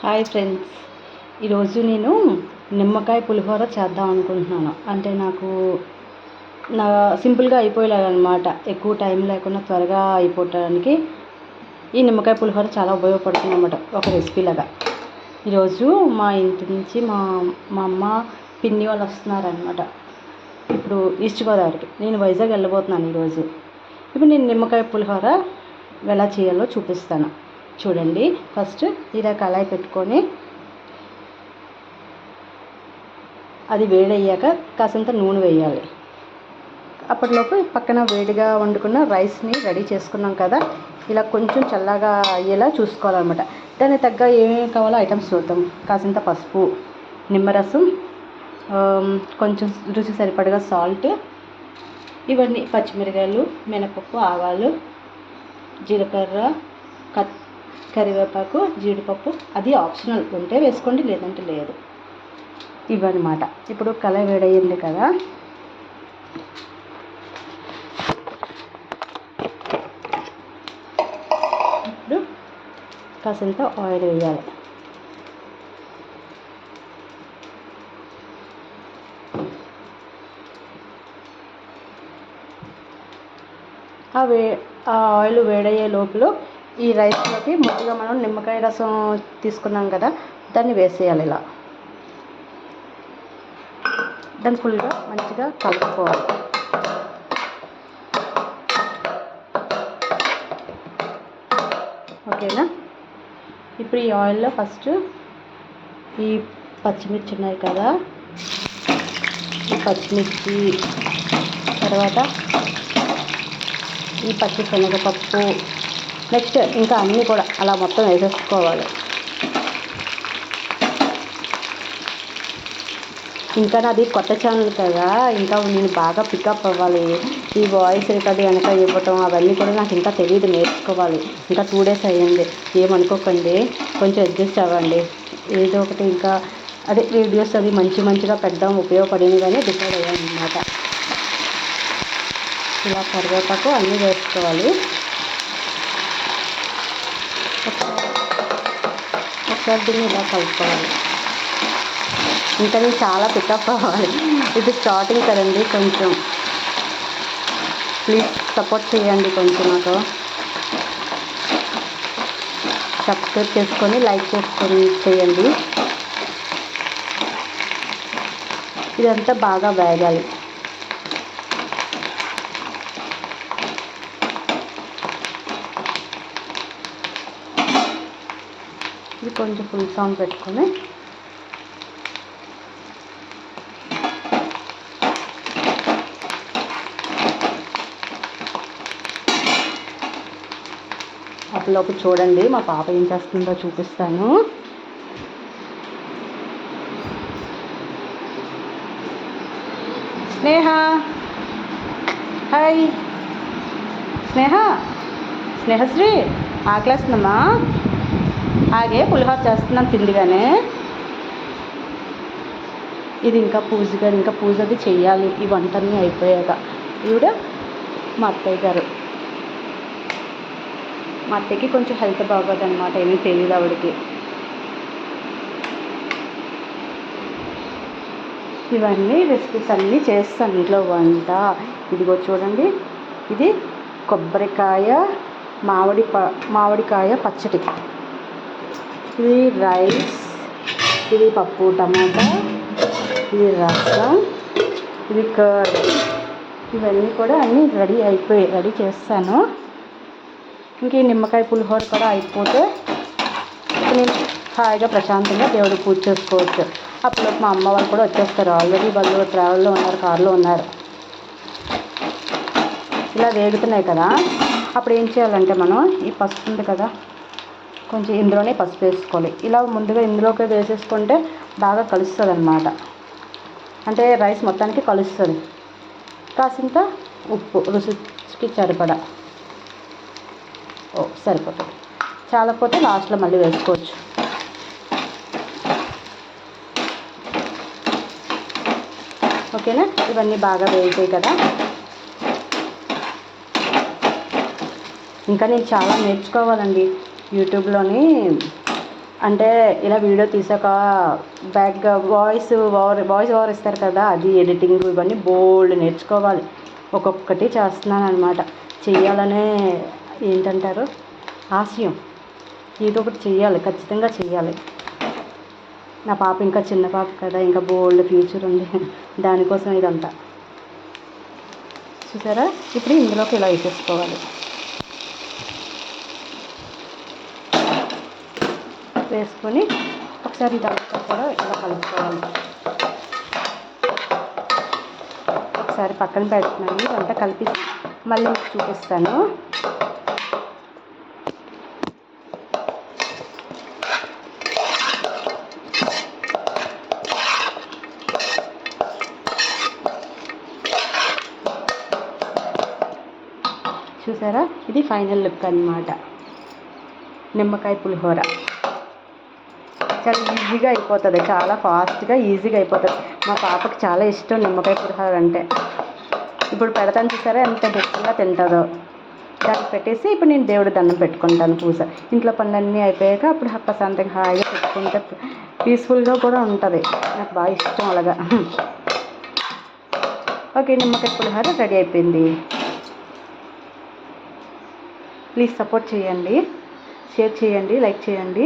Hi friends, ఈరోజు నేను నిమ్మకాయ పులిహోర చేద్దాం అనుకుంటున్నాను. అంటే నాకు సింపుల్గా అయిపోయేలాగనమాట. ఎక్కువ టైం లేకుండా త్వరగా అయిపోవటానికి ఈ నిమ్మకాయ పులిహోర చాలా ఉపయోగపడుతుంది అన్నమాట, ఒక రెసిపీ లాగా. ఈరోజు మా ఇంటి నుంచి మా అమ్మ పిన్ని వాళ్ళు వస్తున్నారనమాట. ఇప్పుడు ఈస్ట్ గోదావరికి. నేను వైజాగ్ వెళ్ళబోతున్నాను ఈరోజు. ఇప్పుడు నేను నిమ్మకాయ పులిహోర ఎలా చేయాలో చూపిస్తాను. చూడండి. ఫస్ట్ ఇలా కళాయి పెట్టుకొని అది వేడయ్యాక కాసంత నూనె వేయాలి. అప్పటిలోపు పక్కన వేడిగా వండుకున్న రైస్ని రెడీ చేసుకున్నాం కదా, ఇలా కొంచెం చల్లగా అయ్యేలా చూసుకోవాలన్నమాట. దానికి తగ్గ ఏమేమి కావాలో ఐటమ్స్ చూద్దాం. కాసంత పసుపు, నిమ్మరసం, కొంచెం రుచి సరిపడగా సాల్ట్, ఇవన్నీ పచ్చిమిరకాయలు, మినపప్పు, ఆవాలు, జీలకర్ర, కరివేపాకు, జీడిపప్పు. అది ఆప్షనల్, ఉంటే వేసుకోండి, లేదంటే లేదు. ఇవన్నమాట. ఇప్పుడు కళాయి వేడయ్యింది కదా, ఇప్పుడు కాసంత ఆయిల్ వేయాలి. ఆ ఆయిల్ వేడయ్యే లోపల ఈ రైస్లోకి ముందుగా మనం నిమ్మకాయ రసం తీసుకున్నాం కదా, దాన్ని వేసేయాలి. ఇలా దాన్ని ఫుల్గా మంచిగా కలుపుకోవాలి. ఓకేనా? ఇప్పుడు ఈ ఆయిల్లో ఫస్ట్ ఈ పచ్చిమిర్చి ఉన్నాయి కదా, ఈ పచ్చిమిర్చి, తర్వాత ఈ పచ్చి శనగపప్పు, నెక్స్ట్ ఇంకా అన్నీ కూడా అలా మొత్తం వేసేసుకోవాలి. ఇంకా నాది కొత్త ఛానల్ కదా, ఇంకా నేను బాగా పికప్ అవ్వాలి. ఈ వాయిస్ రికార్డు వెనక ఇవ్వటం అవన్నీ కూడా నాకు ఇంకా తెలియదు, నేర్చుకోవాలి. ఇంకా 2 days అయ్యింది. ఏమనుకోకండి, కొంచెం అడ్జస్ట్ అవ్వండి. ఏదో ఒకటి ఇంకా అదే వీడియోస్ అది మంచిగా పెడదాం, ఉపయోగపడింది కానీ డిసైడ్ అయ్యాను అన్నమాట. ఇలా కరివేపాకు అన్నీ వేసుకోవాలి. ఒకసారి దీన్ని ఇలా కలుపుకోవాలి. ఇంకా నేను చాలా పికప్ అవ్వాలి. ఇది స్టార్టింగ్ కదండి, కొంచెం ప్లీజ్ సపోర్ట్ చేయండి. కొంచెం నాకు సబ్స్క్రైబ్ చేసుకొని లైక్ చేసుకొని చేయండి. ఇదంతా బాగా వేగాలి. ఇది కొంచెం ఫుల్ సౌండ్ పెట్టుకొని అప్పటిలోపు చూడండి మా పాప ఏం చేస్తుందో చూపిస్తాను. స్నేహ, హాయ్ స్నేహ, స్నేహశ్రీ, ఆకలేస్తుందమ్మా. ఆగే పులిహోర చేస్తున్నాను తిండిగానే. ఇది ఇంకా పూజ అది చెయ్యాలి. ఈ వంటన్నీ అయిపోయాక. ఈవిడ మా అత్తయ్య గారు. మా అత్తయ్యకి కొంచెం హెల్త్ బాగోదన్నమాట, ఏమీ తెలియదు ఆవిడకి. ఇవన్నీ రెసిపీస్ అన్నీ చేస్తాను ఇంట్లో వంట. ఇదిగో చూడండి, ఇది కొబ్బరికాయ మామిడికాయ పచ్చడి, ఇది రైస్, ఇది పప్పు టమాటా, ఇది రసం, ఇది కర్డ్. ఇవన్నీ కూడా అన్నీ రెడీ చేస్తాను. ఇంక ఈ నిమ్మకాయ పులిహోర కూడా అయిపోతే నేను హాయిగా ప్రశాంతంగా దేవుడికి పూజ చేసుకోవచ్చు. అప్పుడు మా అమ్మ వాళ్ళు కూడా వచ్చేస్తారు. ఆల్రెడీ వాళ్ళు ట్రావెల్లో ఉన్నారు, కారులో ఉన్నారు. ఇలా వేగుతున్నాయి కదా, అప్పుడు ఏం చేయాలంటే మనం ఈ పసుపు ఉంది కదా, కొంచెం ఇందులోనే పసుపు వేసుకోవాలి. ఇలా ముందుగా ఇందులోకి వేసేసుకుంటే బాగా కలుస్తుంది అన్నమాట. అంటే రైస్ మొత్తానికి కలుస్తుంది. కాసింత ఉప్పు రుచికి సరిపడా. సరిపోతుంది. చాలకపోతే లాస్ట్లో మళ్ళీ వేసుకోవచ్చు. ఓకేనా? ఇవన్నీ బాగా వేగుతాయి కదా. ఇంకా నేను చాలా నేర్చుకోవాలండి. యూట్యూబ్లోని అంటే ఇలా వీడియో తీసాక బ్యాక్గా వాయిస్ ఓవర్ ఇస్తారు కదా, అది ఎడిటింగ్ ఇవన్నీ బోల్డ్ నేర్చుకోవాలి. ఒక్కొక్కటి చేస్తున్నాను అనమాట. చెయ్యాలనే ఏంటంటారు ఆశయం. ఏదో ఒకటి చెయ్యాలి, ఖచ్చితంగా చెయ్యాలి. నా పాప ఇంకా చిన్న పాప కదా, ఇంకా బోల్డ్ ఫ్యూచర్ ఉంది. దానికోసం ఇదంతా చూసారా. ఇప్పుడు ఇందులోకి ఇలా వేసేసుకోవాలి. వేసుకొని ఒకసారి ఇదంతా కూడా ఇలా కలుపుకోవాలి. ఒకసారి పక్కన పెడుతున్నాను. ఇదంతా కలిపి మళ్ళీ మీకు చూపిస్తాను. చూసారా, ఇది ఫైనల్ లుక్ అన్నమాట. నిమ్మకాయ పులిహోర చాలా ఈజీగా అయిపోతుంది, చాలా ఫాస్ట్గా ఈజీగా అయిపోతుంది. మా పాపకి చాలా ఇష్టం నిమ్మకాయ పులిహోర అంటే. ఇప్పుడు పెడతాను చూసారా ఎంత ఇష్టంగా తింటుందో. దాన్ని పెట్టేసి ఇప్పుడు నేను దేవుడి దండం పెట్టుకుంటాను. పూజ ఇంట్లో పనులన్నీ అయిపోయాక అప్పుడు ప్రశాంతంగా హాయిగా పెట్టుకుంటే పీస్ఫుల్గా కూడా ఉంటుంది. నాకు బాగా ఇష్టం అలాగా. ఓకే, నిమ్మకాయ పులిహోర రెడీ అయిపోయింది. ప్లీజ్ సపోర్ట్ చేయండి, షేర్ చేయండి, లైక్ చేయండి.